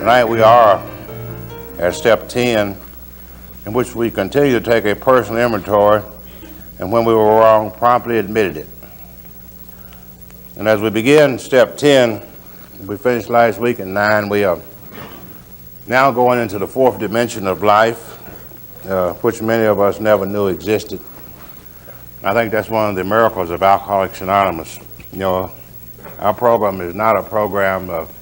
Tonight we are at step 10, in which we continue to take a personal inventory, and when we were wrong, promptly admitted it. And as we begin step 10, we finished last week at 9, we are now going into the fourth dimension of life, which many of us never knew existed. I think that's one of the miracles of Alcoholics Anonymous. You know, our program is not a program of,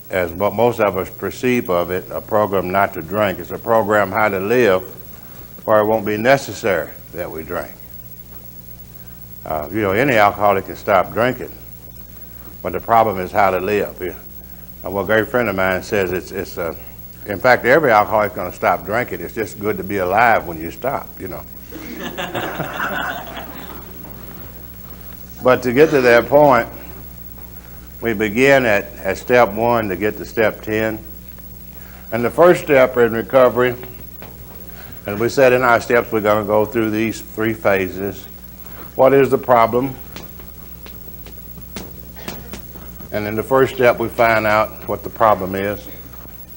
as most of us perceive of it, a program not to drink. It's a program how to live where it won't be necessary that we drink. Any alcoholic can stop drinking, but the problem is how to live. A great friend of mine says in fact, every alcoholic is going to stop drinking. It's just good to be alive when you stop, But to get to that point, we begin at step 1 to get to step 10. And the first step in recovery, as we said in our steps, we're going to go through these 3 phases. What is the problem? And in the first step, we find out what the problem is.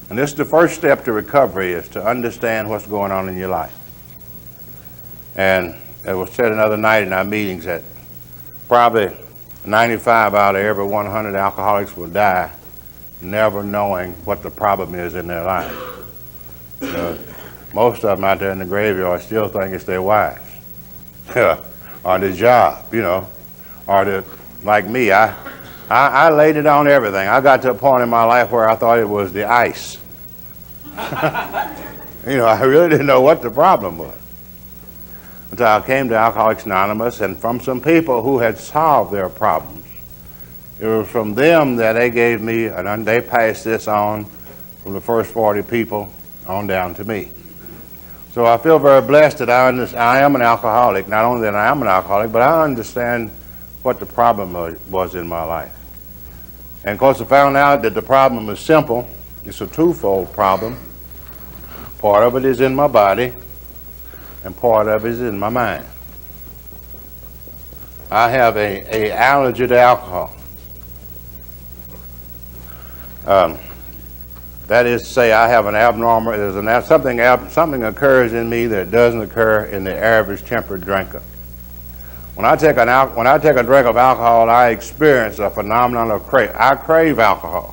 And this is the first step to recovery, is to understand what's going on in your life. And it was said another night in our meetings that probably 95 out of every 100 alcoholics will die never knowing what the problem is in their life. Most of them out there in the graveyard still think it's their wives, or their job, or like me, I laid it on everything. I got to a point in my life where I thought it was the ice. I really didn't know what the problem was until I came to Alcoholics Anonymous, and from some people who had solved their problems. It was from them that they gave me, and they passed this on from the first 40 people on down to me. So I feel very blessed that I am an alcoholic. Not only that I am an alcoholic, but I understand what the problem was in my life. And of course, I found out that the problem is simple. It's a twofold problem. Part of it is in my body, and part of it is in my mind. I have a allergy to alcohol. That is to say, I have an abnormal. Something occurs in me that doesn't occur in the average temperate drinker. When I take a drink of alcohol, I experience a phenomenon of I crave alcohol.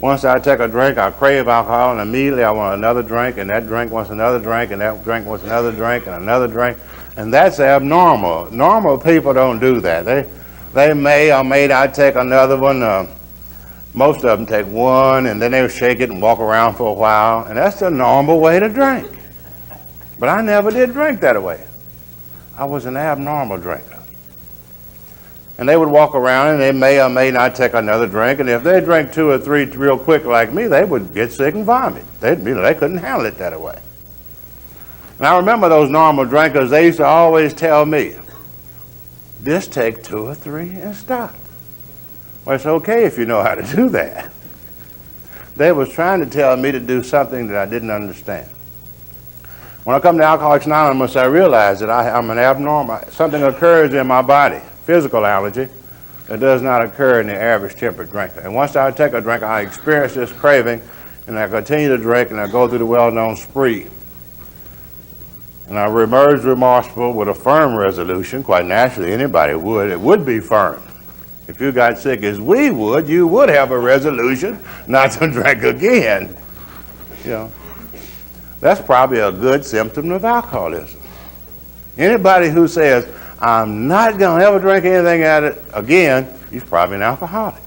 Once I take a drink, I crave alcohol, and immediately I want another drink, and that drink wants another drink, and that drink wants another drink, and another drink, and that's abnormal. Normal people don't do that. They may or may not take another one. Most of them take one, and then they'll shake it and walk around for a while, and that's the normal way to drink. But I never did drink that way. I was an abnormal drinker. And they would walk around, and they may or may not take another drink, and if they drank 2 or 3 real quick like me, they would get sick and vomit. They couldn't handle it that way. And I remember those normal drinkers, they used to always tell me, just take 2 or 3 and stop. Well, it's okay if you know how to do that. They was trying to tell me to do something that I didn't understand. When I come to Alcoholics Anonymous, I realize that I'm an abnormal. Something occurs in my body, physical allergy, that does not occur in the average temperate drinker. And once I take a drink, I experience this craving, and I continue to drink, and I go through the well-known spree. And I emerge remorseful with a firm resolution. Quite naturally, anybody would. It would be firm. If you got sick as we would, you would have a resolution not to drink again. That's probably a good symptom of alcoholism. Anybody who says, I'm not going to ever drink anything at it again, he's probably an alcoholic.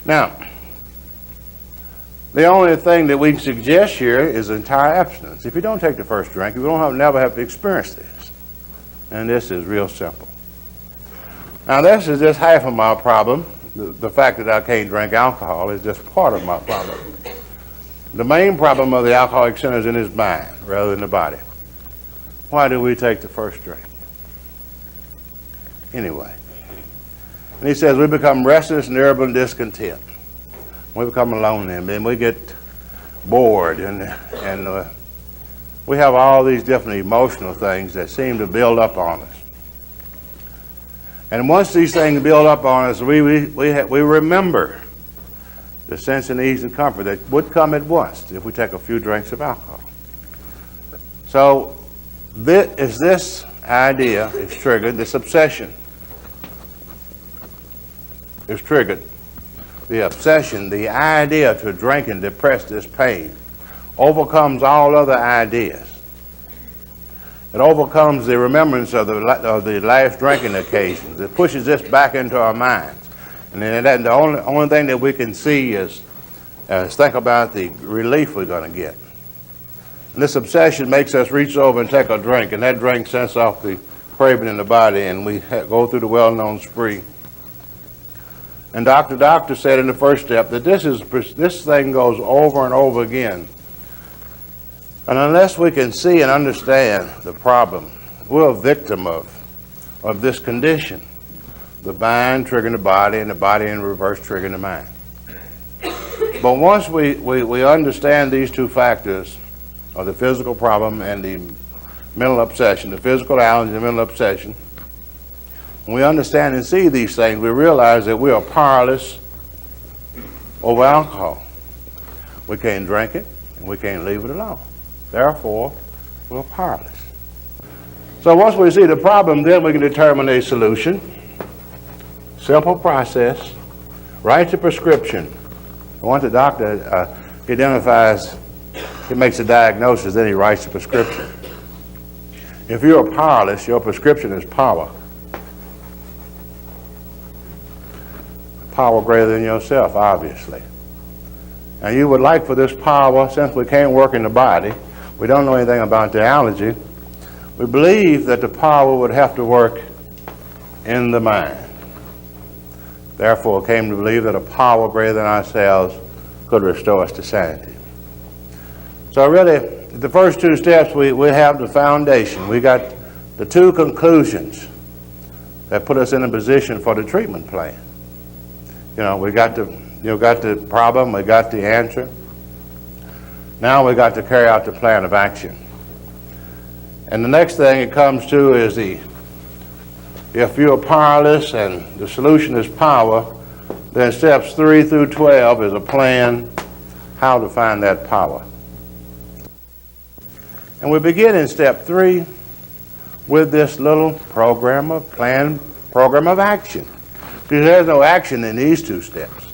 Now, the only thing that we suggest here is entire abstinence. If you don't take the first drink, you never have to experience this. And this is real simple. Now, this is just half of my problem. The fact that I can't drink alcohol is just part of my problem. The main problem of the alcoholic sinner is in his mind rather than the body. Why do we take the first drink? Anyway. And he says we become restless and irritable and discontent. We become alone and we get bored and we have all these different emotional things that seem to build up on us. And once these things build up on us, we remember the sense and ease and comfort that would come at once if we take a few drinks of alcohol. So this idea is triggered, this obsession is triggered. The obsession, the idea to drink and depress this pain, overcomes all other ideas. It overcomes the remembrance of the last drinking occasions. It pushes this back into our minds. And then the only thing that we can see is think about the relief we're going to get. And this obsession makes us reach over and take a drink, and that drink sends off the craving in the body, and we go through the well-known spree. And Dr. Doctor said in the first step that this thing goes over and over again. And unless we can see and understand the problem, we're a victim of this condition. The mind triggering the body, and the body in reverse triggering the mind. But once we understand these two factors of the physical problem and the mental obsession, the physical allergy and the mental obsession, when we understand and see these things, we realize that we are powerless over alcohol. We can't drink it, and we can't leave it alone. Therefore, we're powerless. So once we see the problem, then we can determine a solution. Simple process. Write the prescription. Once the doctor identifies, he makes a diagnosis, then he writes the prescription. If you are powerless, your prescription is power. Power greater than yourself, obviously. And you would like for this power, since we can't work in the body, we don't know anything about the allergy, we believe that the power would have to work in the mind. Therefore, came to believe that a power greater than ourselves could restore us to sanity. So really, the first two steps, we have the foundation. We got the two conclusions that put us in a position for the treatment plan. We got the problem, we got the answer. Now we got to carry out the plan of action. And the next thing it comes to is if you're powerless and the solution is power, then steps 3 through 12 is a plan how to find that power. And we begin in step 3 with this little program of action. Because there's no action in these two steps.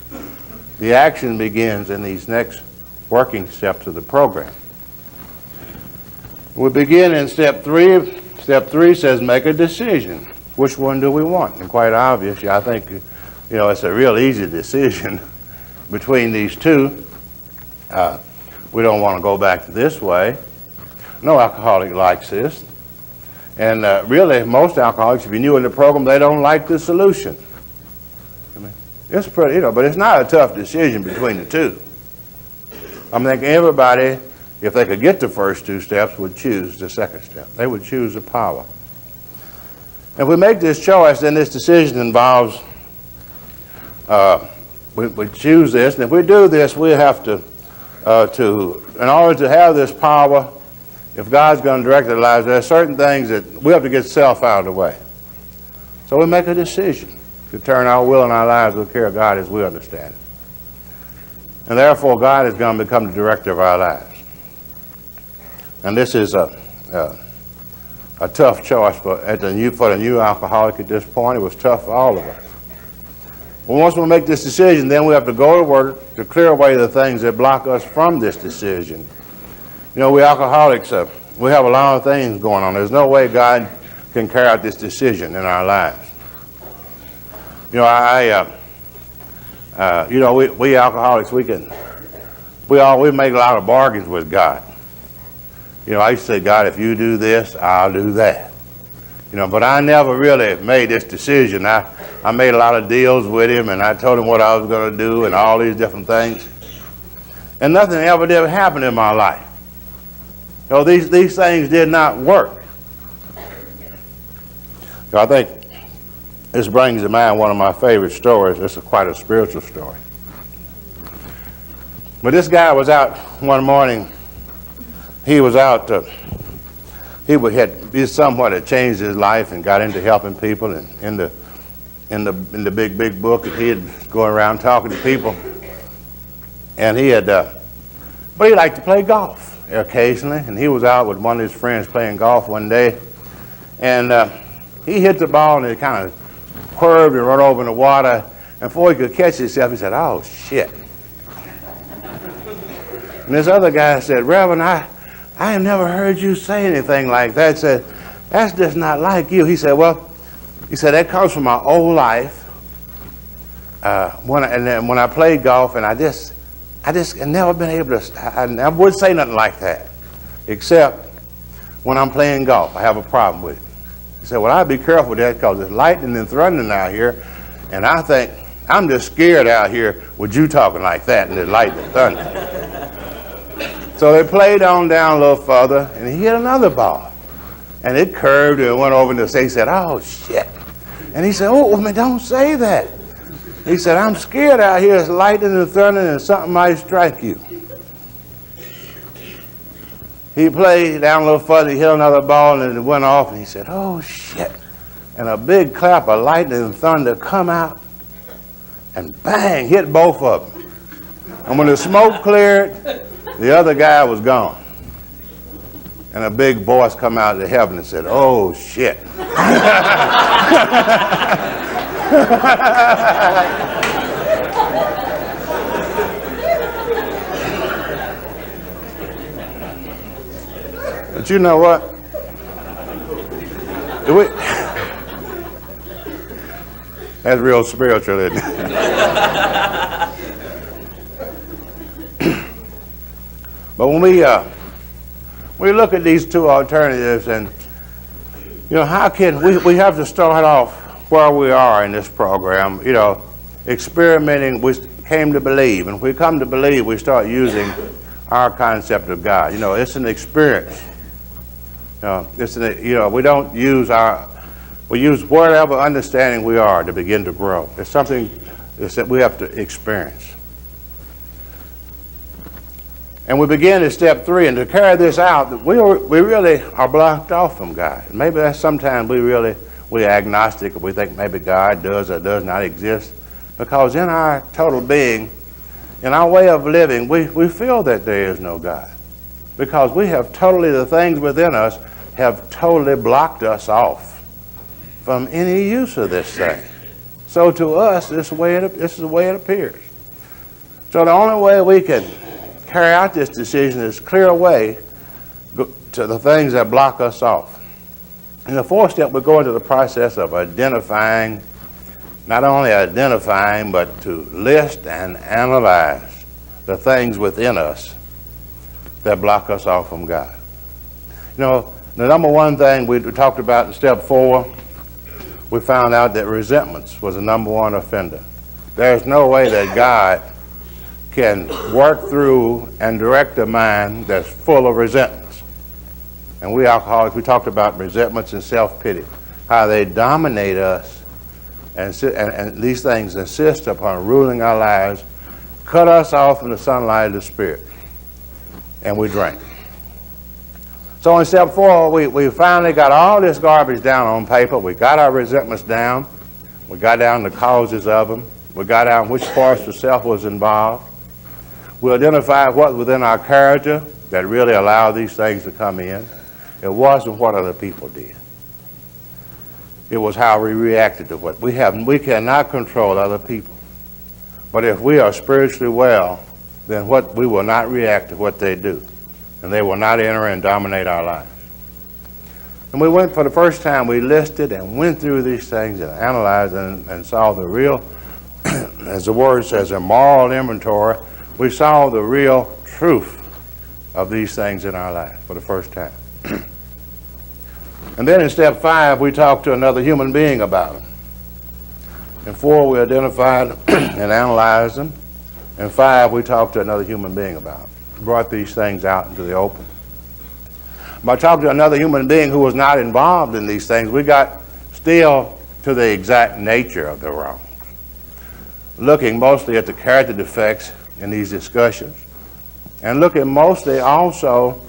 The action begins in these next working steps of the program. We begin in step 3. Step 3 says make a decision. Which one do we want? And quite obvious, I think, it's a real easy decision between these two. We don't want to go back to this way. No alcoholic likes this. And really, most alcoholics, if you're new in the program, they don't like the solution. It's pretty, but it's not a tough decision between the two. I think everybody, if they could get the first two steps, would choose the second step. They would choose the power. If we make this choice, then this decision involves, we choose this, and if we do this, we have to, in order to have this power, if God's going to direct our lives, there are certain things that we have to get self out of the way. So we make a decision to turn our will and our lives to the care of God as we understand it. And therefore, God is going to become the director of our lives. And this is a tough choice for the new alcoholic at this point. It was tough for all of us. But once we make this decision, then we have to go to work to clear away the things that block us from this decision. We alcoholics, we have a lot of things going on. There's no way God can carry out this decision in our lives. We alcoholics, we make a lot of bargains with God. I used to say, God, if you do this, I'll do that. But I never really made this decision. I made a lot of deals with him, and I told him what I was going to do and all these different things. And nothing ever did happen in my life. These things did not work. I think this brings to mind one of my favorite stories. This is quite a spiritual story. But this guy was out one morning. He was out. He somewhat had changed his life and got into helping people, and in the big book that he had going around talking to people. And he had, but he liked to play golf occasionally. And he was out with one of his friends playing golf one day. And he hit the ball and it kind of whirled and run over in the water. And before he could catch himself, he said, "Oh, shit." And this other guy said, "Reverend, I have never heard you say anything like that." He said, "That's just not like you." He said, "Well," he said, "that comes from my old life. When I played golf, and I just had never been able to, I would say nothing like that, except when I'm playing golf. I have a problem with it." He said, "Well, I'd be careful with that because it's lightning and thundering out here, and I think I'm just scared out here with you talking like that and the lightning and thunder." So they played on down a little further, and he hit another ball, and it curved and went over into the sea. He said, "Oh, shit." And he said, "Oh, man, don't say that." He said, "I'm scared out here. It's lightning and thunder and something might strike you." He played down a little further, he hit another ball, and it went off, and he said, "Oh, shit." And a big clap of lightning and thunder come out, and bang, hit both of them. And when the smoke cleared, the other guy was gone. And a big voice come out of heaven and said, "Oh, shit." But you know what? That's real spiritual, isn't it? But when we look at these two alternatives, and how can we have to start off where we are in this program, experimenting. We came to believe, and if we come to believe, we start using our concept of God. It's an experience. We don't use we use whatever understanding we are to begin to grow. It's something that we have to experience. And we begin at step 3, and to carry this out, we really are blocked off from God. And maybe that's sometimes we're agnostic, or we think maybe God does or does not exist, because in our total being, in our way of living, we feel that there is no God, because the things within us have totally blocked us off from any use of this thing. So to us, this is the way it appears. So the only way we can carry out this decision is clear away to the things that block us off. In the 4th step, we go into the process of identifying, not only identifying, but to list and analyze the things within us that block us off from God. The number one thing we talked about in step 4, we found out that resentments was the number one offender. There's no way that God can work through and direct a mind that's full of resentments. And we alcoholics, we talked about resentments and self-pity, how they dominate us, and these things insist upon ruling our lives, cut us off from the sunlight of the Spirit, and we drink. So in step 4, we finally got all this garbage down on paper. We got our resentments down. We got down the causes of them. We got down which parts of self was involved. We identified what within our character that really allowed these things to come in. It wasn't what other people did. It was how we reacted to what we have. We cannot control other people. But if we are spiritually well, then we will not react to what they do. And they will not enter and dominate our lives. And we went, for the first time, we listed and went through these things and analyzed and saw the real, as the word says, a moral inventory. We saw the real truth of these things in our lives for the first time. And then in step 5, we talked to another human being about them. In 4, we identified and analyzed them. In 5, we talked to another human being about them. Brought these things out into the open. By talking to another human being who was not involved in these things, we got still to the exact nature of the wrongs. Looking mostly at the character defects in these discussions, and looking mostly also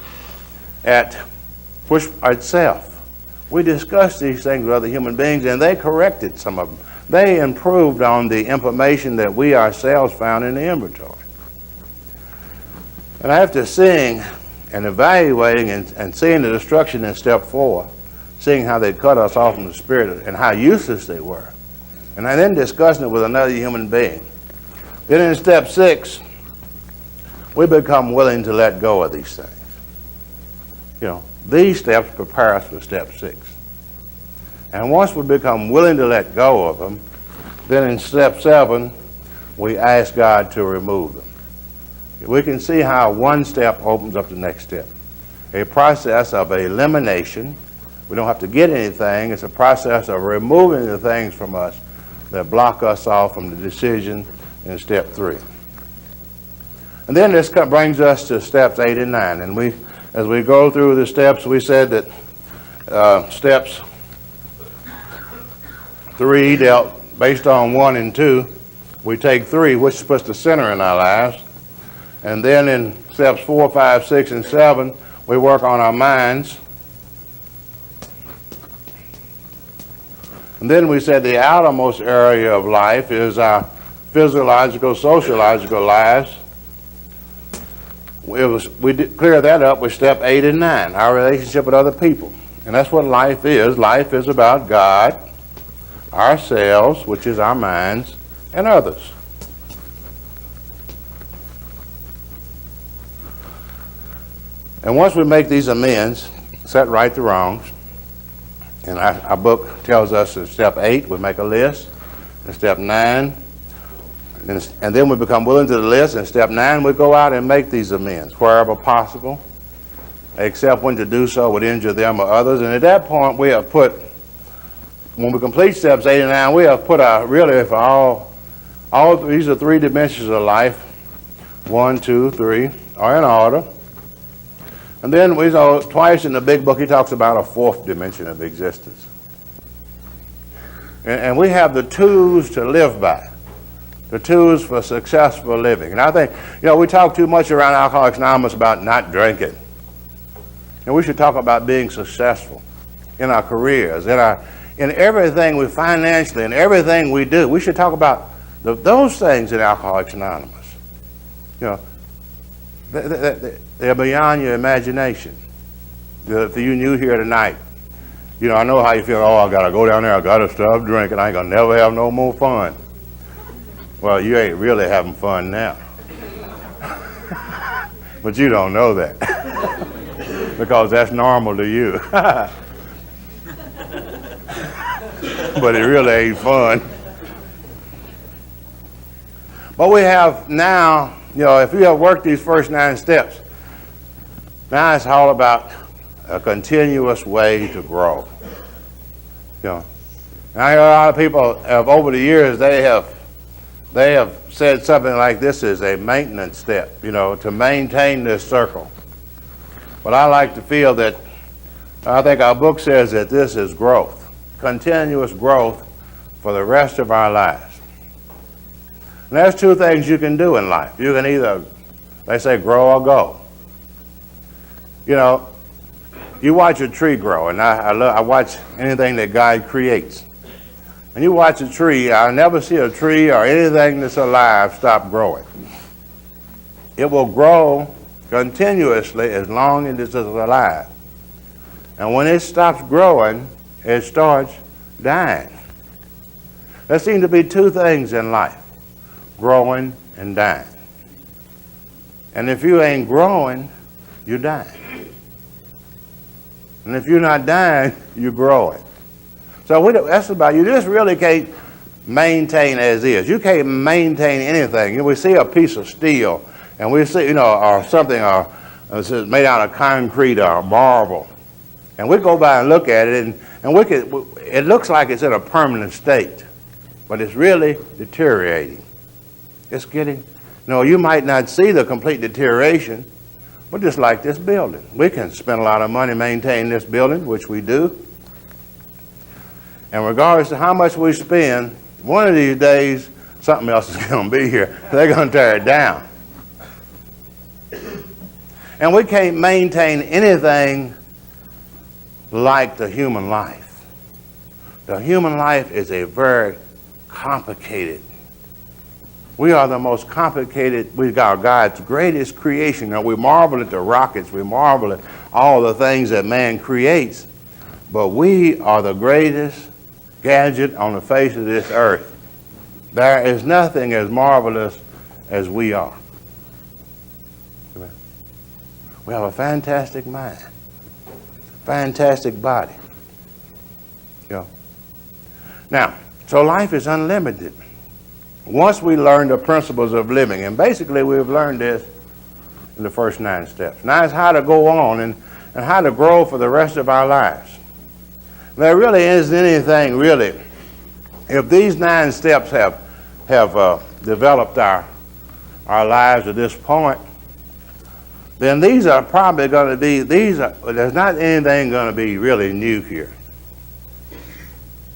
at itself. We discussed these things with other human beings, and they corrected some of them. They improved on the information that we ourselves found in the inventory. And after seeing and evaluating and seeing the destruction in step 4, seeing how they cut us off from the Spirit and how useless they were, and then discussing it with another human being, then in step 6, we become willing to let go of these things. These steps prepare us for step 6. And once we become willing to let go of them, then in step 7, we ask God to remove them. We can see how one step opens up the next step. A process of elimination. We don't have to get anything. It's a process of removing the things from us that block us off from the decision in step 3. And then this brings us to steps 8 and 9. And as we go through the steps, we said that steps 3 dealt based on 1 and 2. We take 3, which puts the center in our lives. And then in steps 4, 5, 6, and 7, we work on our minds. And then we said the outermost area of life is our physiological, sociological lives. We clear that up with step 8 and 9, our relationship with other people. And that's what life is. Life is about God, ourselves, which is our minds, and others. And once we make these amends, set right the wrongs, and our book tells us in step 8, we make a list. In step 9, and then we become willing to the list. In step 9, we go out and make these amends wherever possible, except when to do so would injure them or others. And at that point, we have put, when we complete steps 8 and 9, we have put really for all these are 3 dimensions of life. 1, 2, 3 are in order. And then we know twice in the big book he talks about a 4th dimension of existence. And we have the tools to live by, the tools for successful living. And I think, we talk too much around Alcoholics Anonymous about not drinking. And we should talk about being successful in our careers, in everything we financially, in everything we do. We should talk about those things in Alcoholics Anonymous. They're beyond your imagination. If you knew here tonight, I know how you feel. Oh, I got to go down there. I got to stop drinking. I ain't going to never have no more fun. Well, you ain't really having fun now. But you don't know that because that's normal to you. But it really ain't fun. But we have now, if you have worked these first 9 steps, now it's all about a continuous way to grow. And I hear a lot of people over the years, they have said something like this is a maintenance step, to maintain this circle. But I like to feel that, I think our book says that this is growth, continuous growth for the rest of our lives. And there's 2 things you can do in life. You can either, they say, grow or go. You watch a tree grow, and I watch anything that God creates. And you watch a tree, I'll never see a tree or anything that's alive stop growing. It will grow continuously as long as it's alive. And when it stops growing, it starts dying. There seem to be 2 things in life, growing and dying. And if you ain't growing, you're dying. And if you're not dying, you're growing. So that's about, you just really can't maintain as is. You can't maintain anything. We see a piece of steel, and we see, or something, made out of concrete or marble. And we go by and look at it, and it looks like it's in a permanent state, but it's really deteriorating. It's getting, you might not see the complete deterioration, but just like this building. We can spend a lot of money maintaining this building, which we do. And regardless of how much we spend, one of these days, something else is going to be here. They're going to tear it down. And we can't maintain anything like the human life. The human life is a very complicated We are the most complicated, we got God's greatest creation. Now, we marvel at the rockets, we marvel at all the things that man creates, but we are the greatest gadget on the face of this earth. There is nothing as marvelous as we are. We have a fantastic mind, fantastic body. Now, so life is unlimited. Once we learn the principles of living, and basically we've learned this in the first 9 steps. Now it's how to go on and how to grow for the rest of our lives. There really isn't anything really. If these 9 steps have developed our lives at this point, then these are probably going to be, there's not anything going to be really new here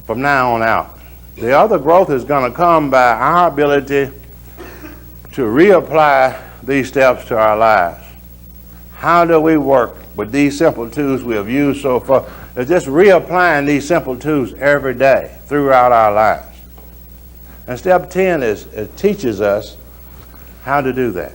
from now on out. The other growth is going to come by our ability to reapply these steps to our lives. How do we work with these simple tools we have used so far? It's just reapplying these simple tools every day throughout our lives. And step 10 it teaches us how to do that.